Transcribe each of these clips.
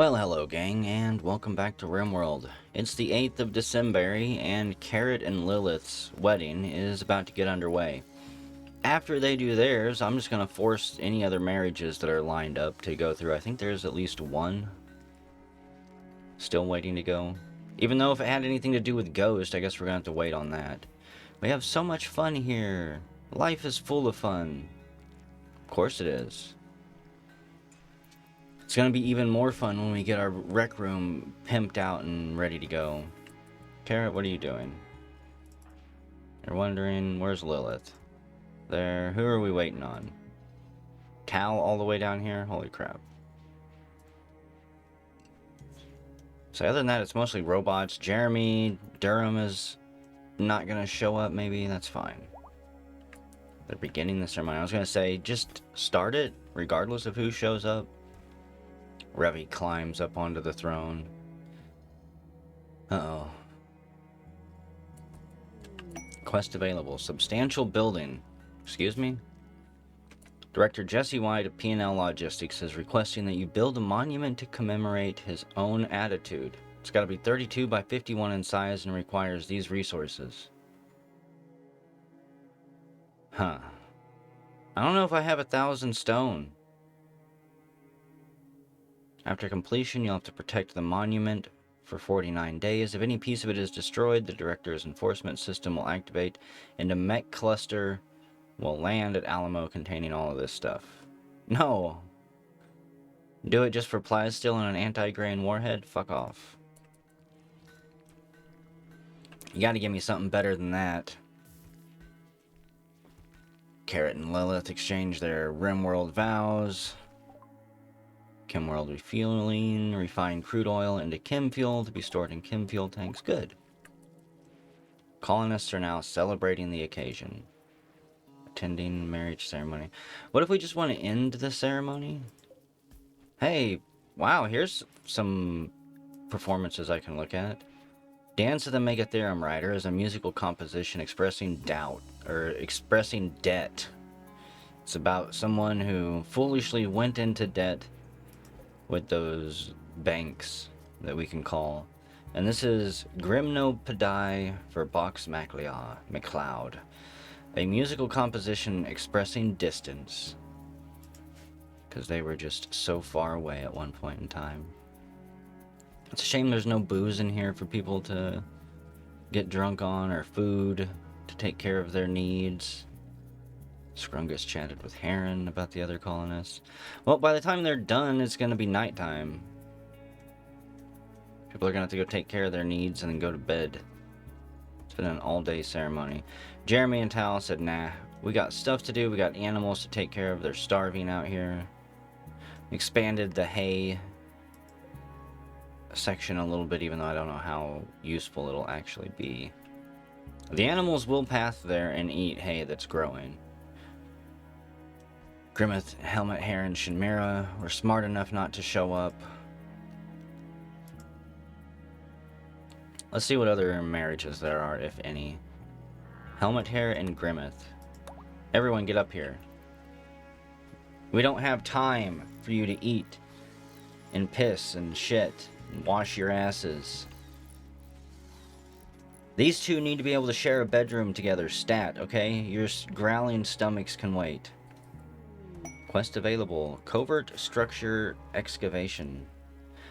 Well, hello gang, and welcome back to Rimworld. It's the 8th of December, and Carrot and Lilith's wedding is about to get underway. After they do theirs, I'm just going to force any other marriages that are lined up to go through. I think there's at least one still waiting to go. Even though if it had anything to do with Ghost, I guess we're going to have to wait on that. We have so much fun here. Life is full of fun. Of course it is. It's going to be even more fun when we get our rec room pimped out and ready to go. Carrot, what are you doing? You're wondering, where's Lilith? There. Who are we waiting on? Tal all the way down here? Holy crap. So other than that, it's mostly robots. Jeremy, Durham is not going to show up, maybe. That's fine. They're beginning the ceremony. I was going to say, just start it, regardless of who shows up. Revy climbs up onto the throne. Uh-oh. Quest available. Substantial building. Excuse me? Director Jesse White of P&L Logistics is requesting that you build a monument to commemorate his own attitude. It's got to be 32 by 51 in size and requires these resources. Huh. I don't know if I have 1,000 stone. After completion, you'll have to protect the monument for 49 days. If any piece of it is destroyed, the director's enforcement system will activate, and a mech cluster will land at Alamo containing all of this stuff. No! Do it just for plasteel and an anti-grain warhead? Fuck off. You gotta give me something better than that. Carrot and Lilith exchange their Rimworld vows. Chemworld refueling, refined crude oil into chem fuel to be stored in chem fuel tanks. Good. Colonists are now celebrating the occasion. Attending marriage ceremony. What if we just want to end the ceremony? Hey, wow, here's some performances I can look at. Dance of the Megatheorem Rider is a musical composition expressing doubt, or expressing debt. It's about someone who foolishly went into debt with those banks that we can call. And this is Grimnopedai for Box MacLeod. A musical composition expressing distance. Because they were just so far away at one point in time. It's a shame there's no booze in here for people to get drunk on, or food to take care of their needs. Scrungus chatted with Heron about the other colonists. Well, by the time they're done, it's going to be nighttime. People are going to have to go take care of their needs and then go to bed. It's been an all-day ceremony. Jeremy and Tal said, nah, we got stuff to do. We got animals to take care of. They're starving out here. Expanded the hay section a little bit, even though I don't know how useful it'll actually be. The animals will pass there and eat hay that's growing. Grimmeth, Helmet, Hair, and Shinmira were smart enough not to show up. Let's see what other marriages there are, if any. Helmet, Hair, and Grimmeth. Everyone get up here. We don't have time for you to eat and piss and shit and wash your asses. These two need to be able to share a bedroom together, stat, okay? Your growling stomachs can wait. Quest available. Covert Structure Excavation.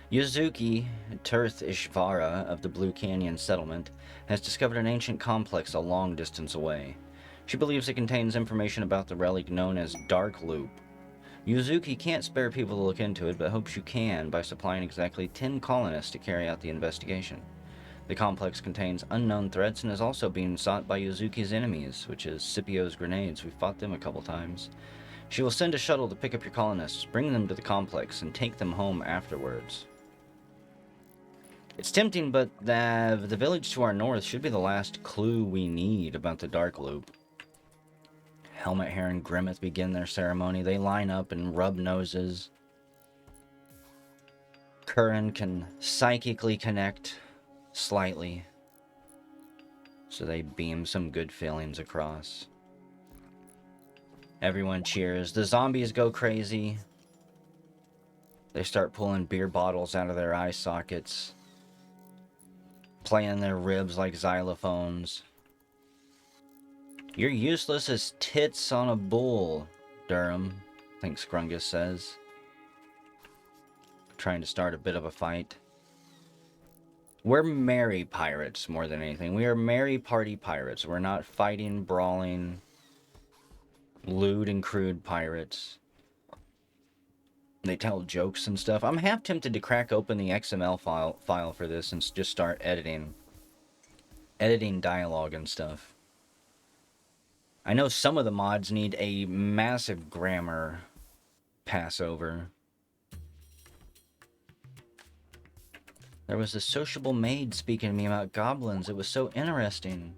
Yuzuki Tirth Ishvara of the Blue Canyon Settlement has discovered an ancient complex a long distance away. She believes it contains information about the relic known as Dark Loop. Yuzuki can't spare people to look into it, but hopes you can by supplying exactly 10 colonists to carry out the investigation. The complex contains unknown threats and is also being sought by Yuzuki's enemies, which is Scipio's grenades. We've fought them a couple times. She will send a shuttle to pick up your colonists, bring them to the complex, and take them home afterwards. It's tempting, but the village to our north should be the last clue we need about the Dark Loop. Helmet, Hair, and Grimmeth begin their ceremony. They line up and rub noses. Curran can psychically connect slightly, so they beam some good feelings across. Everyone cheers. The zombies go crazy. They start pulling beer bottles out of their eye sockets, playing their ribs like xylophones. You're useless as tits on a bull, Durham, I think Scrungus says. Trying to start a bit of a fight. We're merry pirates more than anything. We are merry party pirates. We're not fighting, brawling, lewd and crude pirates. They tell jokes and stuff. I'm half tempted to crack open the XML file for this and just start editing dialogue and stuff. I know some of the mods need a massive grammar passover. There was a sociable maid speaking to me about goblins. It was so interesting.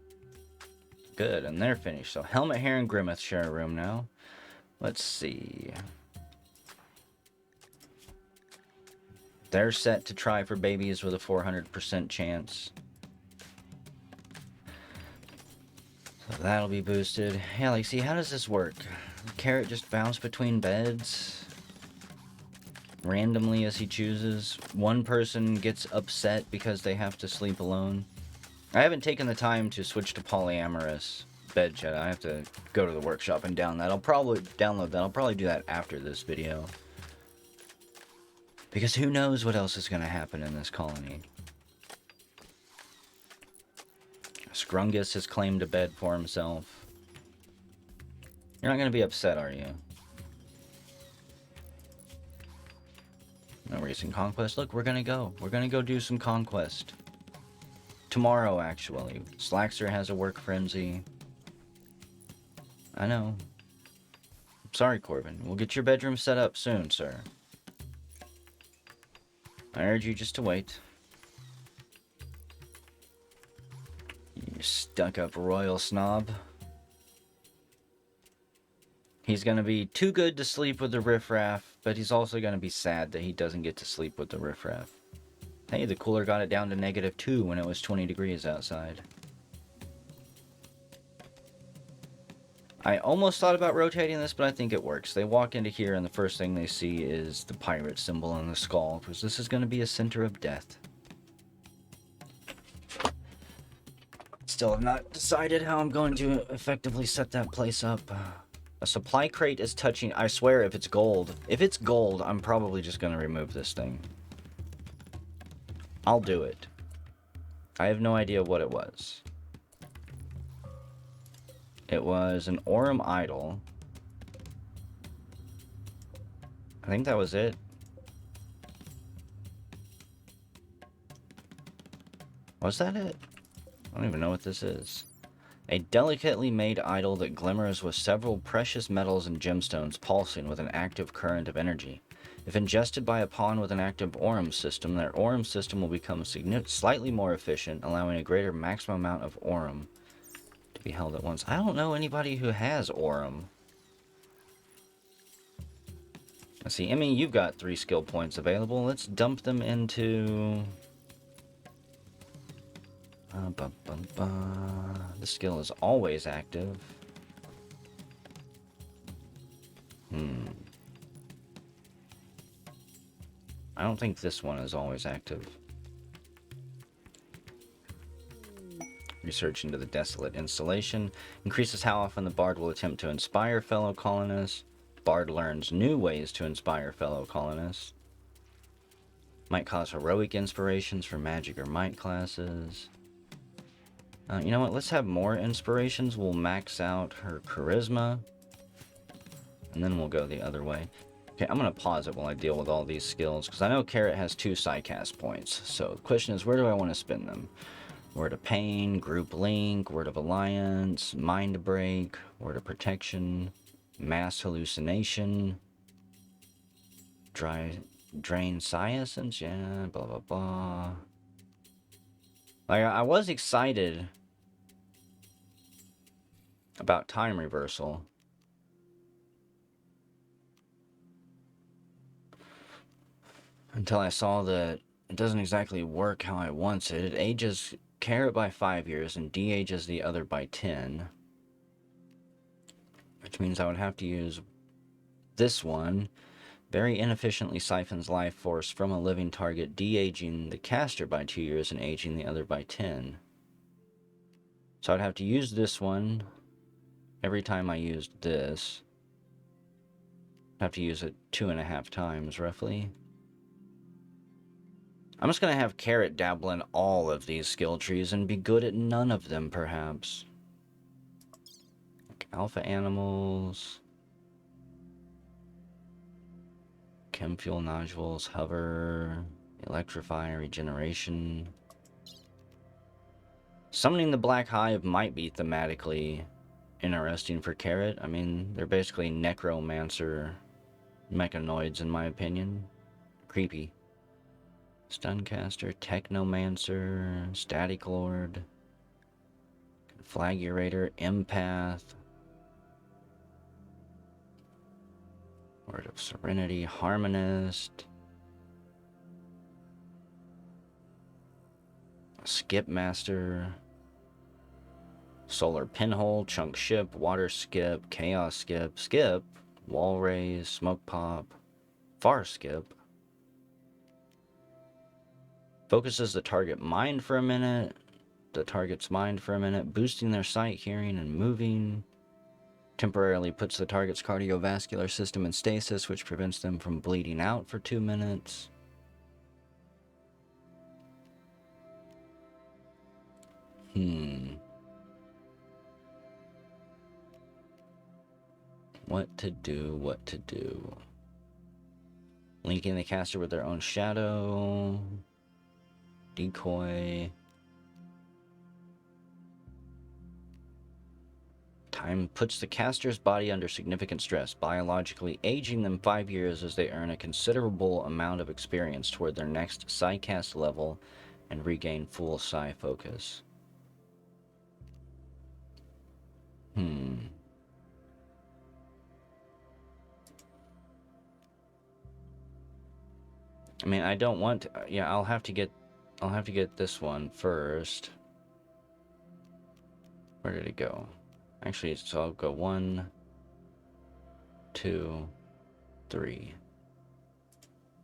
Good, and they're finished. So Helmet Hair and Grimmeth share a room now. Let's see. They're set to try for babies with a 400% chance. So that'll be boosted. Yeah, like, see, how does this work? Carrot just bounce between beds randomly as he chooses. One person gets upset because they have to sleep alone. I haven't taken the time to switch to polyamorous bed chat. I have to go to the workshop and download that. I'll probably do that after this video. Because who knows what else is going to happen in this colony. Scrungus has claimed a bed for himself. You're not going to be upset, are you? No recent conquest. Look, we're going to go. We're going to go do some conquest. Tomorrow, actually. Slackster has a work frenzy. I know. Sorry, Corbin. We'll get your bedroom set up soon, sir. I urge you just to wait. You stuck-up royal snob. He's gonna be too good to sleep with the riffraff, but he's also gonna be sad that he doesn't get to sleep with the riffraff. Hey, the cooler got it down to -2 when it was 20 degrees outside. I almost thought about rotating this, but I think it works. They walk into here and the first thing they see is the pirate symbol and the skull, because this is going to be a center of death. Still have not decided how I'm going to effectively set that place up. A supply crate is touching. I swear, if it's gold, I'm probably just going to remove this thing. I'll do it. I have no idea what it was. It was an Aurum idol. I think that was it. Was that it? I don't even know what this is. A delicately made idol that glimmers with several precious metals and gemstones pulsing with an active current of energy. If ingested by a pawn with an active Aurum system, their Aurum system will become slightly more efficient, allowing a greater maximum amount of Aurum to be held at once. I don't know anybody who has Aurum. Let's see, Emmy, you've got 3 skill points available. Let's dump them into... The skill is always active. I don't think this one is always active. Research into the desolate installation. Increases how often the bard will attempt to inspire fellow colonists. Bard learns new ways to inspire fellow colonists. Might cause heroic inspirations for magic or might classes. You know what? Let's have more inspirations. We'll max out her charisma. And then we'll go the other way. Okay, I'm going to pause it while I deal with all these skills. Because I know Carrot has 2 Psycast points. So the question is, where do I want to spend them? Word of Pain, Group Link, Word of Alliance, Mind Break, Word of Protection, Mass Hallucination, Drain Science, yeah, blah, blah, blah. Like, I was excited about time reversal. Until I saw that it doesn't exactly work how I want it. It ages Carrot by 5 years and de-ages the other by 10. Which means I would have to use this one Very inefficiently siphons life force from a living target, de-aging the caster by 2 years and aging the other by 10. So I'd have to use this one every time I used this. I'd have to use it 2.5 times, roughly. I'm just going to have Carrot dabble in all of these skill trees and be good at none of them, perhaps. Like alpha animals. Chem fuel nodules, hover, electrify, regeneration. Summoning the Black Hive might be thematically interesting for Carrot. I mean, they're basically necromancer mechanoids in my opinion. Creepy. Stuncaster, Technomancer, Static Lord, Flagurator, Empath, Word of Serenity, Harmonist, Skipmaster, Solar Pinhole, Chunk Ship, Water Skip, Chaos Skip, Skip, Wall Raise, Smoke Pop, Far Skip. Focuses the target mind for a minute. The target's mind for a minute, boosting their sight, hearing, and moving. Temporarily puts the target's cardiovascular system in stasis, which prevents them from bleeding out for 2 minutes. What to do, what to do. Linking the caster with their own shadow. Decoy. Time puts the caster's body under significant stress, biologically aging them 5 years as they earn a considerable amount of experience toward their next Psycast level and regain full Psy focus. I mean, I don't want to, yeah, I'll have to get this one first. Where did it go? Actually, so I'll go 1, 2, 3.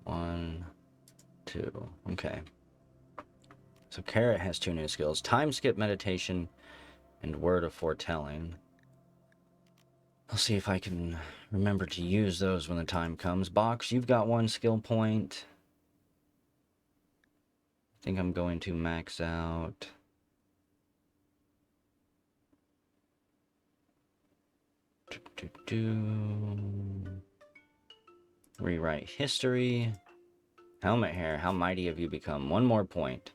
1, 2. Okay. So Carrot has 2 new skills: Time Skip, Meditation, and Word of Foretelling. I'll see if I can remember to use those when the time comes. Box, you've got 1 skill point. I think I'm going to max out. Rewrite history. Helmet hair, how mighty have you become? 1 more point.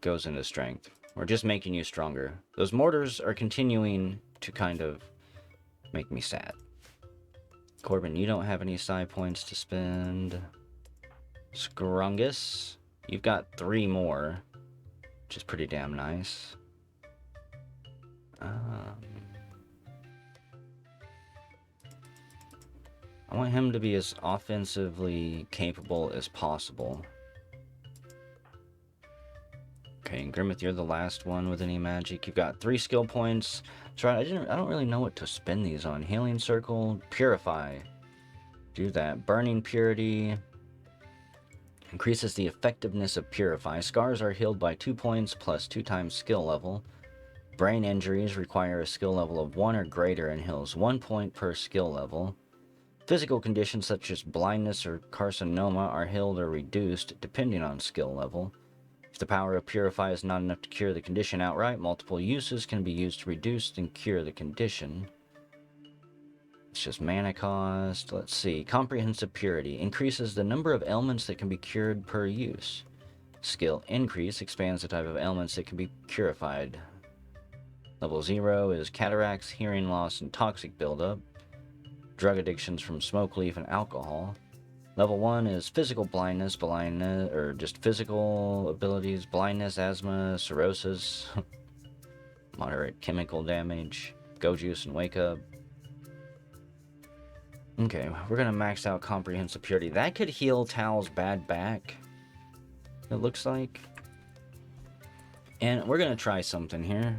Goes into strength. We're just making you stronger. Those mortars are continuing to kind of make me sad. Corbin, you don't have any side points to spend. Scrungus, you've got 3 more, which is pretty damn nice. I want him to be as offensively capable as possible. Okay, and Grimmith, you're the last one with any magic. You've got 3 skill points. That's right, I don't really know what to spend these on. Healing Circle, Purify. Do that. Burning Purity. Increases the effectiveness of Purify. Scars are healed by 2 points plus 2 times skill level. Brain injuries require a skill level of 1 or greater and heals 1 point per skill level. Physical conditions such as blindness or carcinoma are healed or reduced depending on skill level. If the power of Purify is not enough to cure the condition outright, multiple uses can be used to reduce and cure the condition. It's just mana cost. Let's see. Comprehensive Purity increases the number of ailments that can be cured per use. Skill Increase expands the type of ailments that can be purified. Level 0 is cataracts, hearing loss, and toxic buildup. Drug addictions from smoke leaf and alcohol. Level 1 is physical blindness, or just physical abilities, blindness, asthma, cirrhosis, moderate chemical damage, go juice and wake up. Okay, we're gonna max out Comprehensive Purity. That could heal Tal's bad back, it looks like. And we're gonna try something here.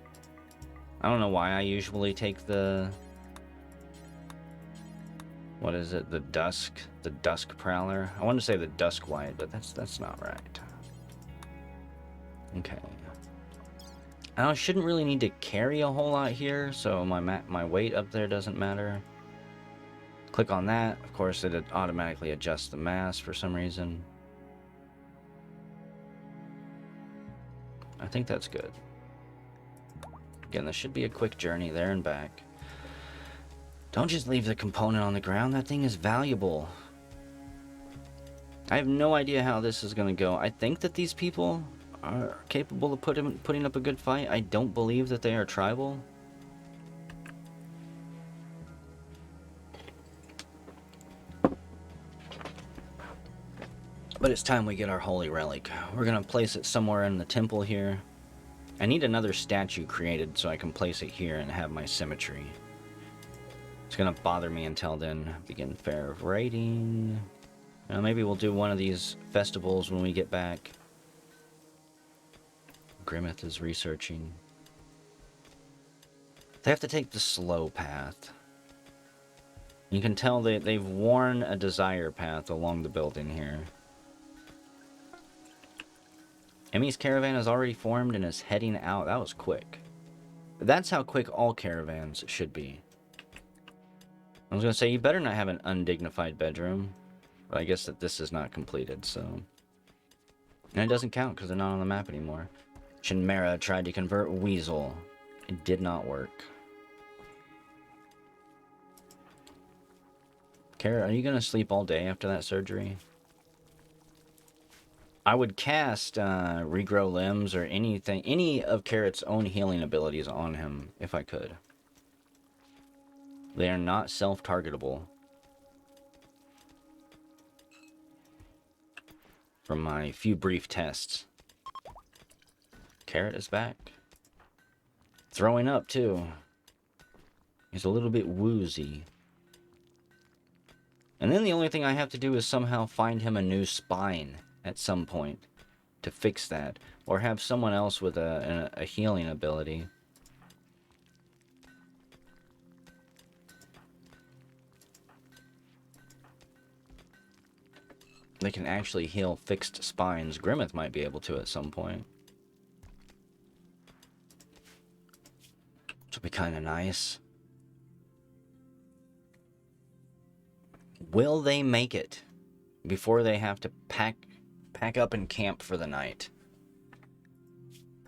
I don't know why I usually take the... What is it? The dusk prowler. I want to say the dusk white, but that's not right. Okay. I shouldn't really need to carry a whole lot here, so my weight up there doesn't matter. Click on that. Of course, it automatically adjusts the mass for some reason. I think that's good. Again, this should be a quick journey there and back. Don't just leave the component on the ground. That thing is valuable. I have no idea how this is going to go. I think that these people are capable of putting up a good fight. I don't believe that they are tribal. But it's time we get our holy relic. We're going to place it somewhere in the temple here. I need another statue created so I can place it here and have my symmetry. It's going to bother me until then. Begin fair of raiding. Maybe we'll do one of these festivals when we get back. Grimmeth is researching. They have to take the slow path. You can tell they've worn a desire path along the building here. Emmy's caravan has already formed and is heading out. That was quick. That's how quick all caravans should be. I was going to say, you better not have an undignified bedroom. But I guess that this is not completed, so... And it doesn't count because they're not on the map anymore. Shinmera tried to convert Weasel. It did not work. Kara, are you going to sleep all day after that surgery? I would cast Regrow Limbs or anything, any of Carrot's own healing abilities on him, if I could. They are not self-targetable. From my few brief tests. Carrot is back. Throwing up, too. He's a little bit woozy. And then the only thing I have to do is somehow find him a new spine at some point to fix that. Or have someone else with a healing ability. They can actually heal fixed spines. Grimmeth might be able to at some point. Which would be kind of nice. Will they make it before they have to pack up and camp for the night?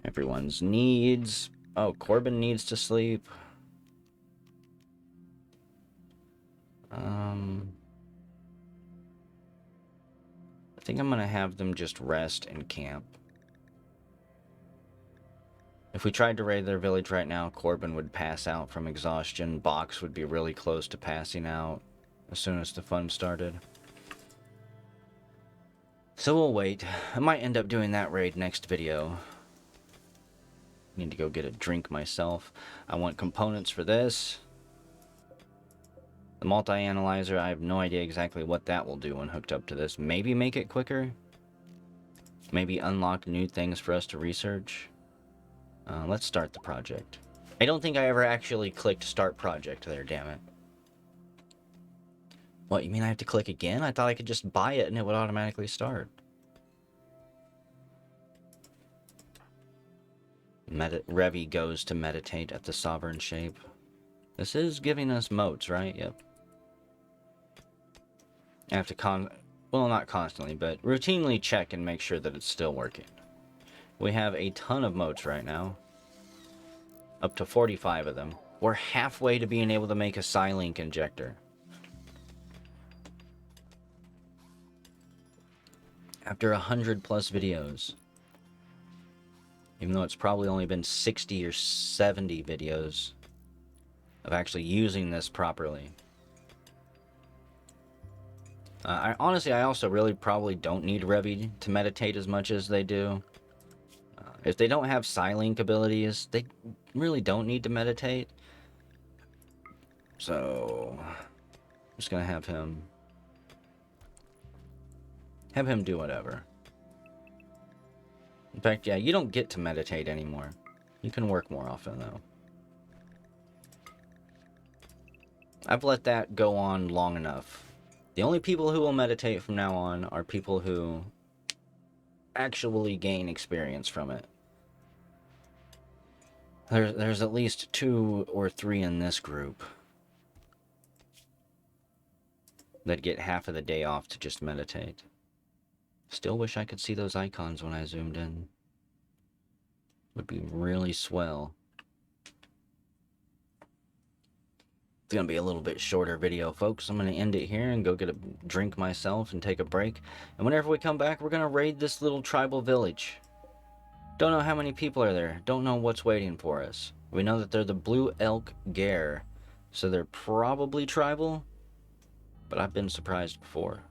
Everyone's needs. Oh, Corbin needs to sleep. I think I'm going to have them just rest and camp. If we tried to raid their village right now, Corbin would pass out from exhaustion. Box would be really close to passing out as soon as the fun started. So we'll wait. I might end up doing that raid next video. Need to go get a drink myself. I want components for this. The multi-analyzer, I have no idea exactly what that will do when hooked up to this. Maybe make it quicker? Maybe unlock new things for us to research? Let's start the project. I don't think I ever actually clicked start project there, damn it. What, you mean I have to click again? I thought I could just buy it and it would automatically start. Revi goes to meditate at the sovereign shape. This is giving us motes, right? Yep. I have to well, not constantly, but routinely check and make sure that it's still working. We have a ton of motes right now. Up to 45 of them. We're halfway to being able to make a Psylink injector. After 100 plus videos. Even though it's probably only been 60 or 70 videos of actually using this properly. Honestly, I also really probably don't need Revi to meditate as much as they do. If they don't have Psylink abilities, they really don't need to meditate. So, I'm just gonna have him do whatever. In fact, yeah, you don't get to meditate anymore. You can work more often, though. I've let that go on long enough. The only people who will meditate from now on are people who actually gain experience from it. There's at least 2 or 3 in this group that get half of the day off to just meditate. Still wish I could see those icons when I zoomed in. Would be really swell. It's gonna be a little bit shorter video, folks. I'm gonna end it here and go get a drink myself and take a break. And whenever we come back, we're gonna raid this little tribal village. Don't know how many people are there. Don't know what's waiting for us. We know that they're the Blue Elk Gare, so they're probably tribal, but I've been surprised before.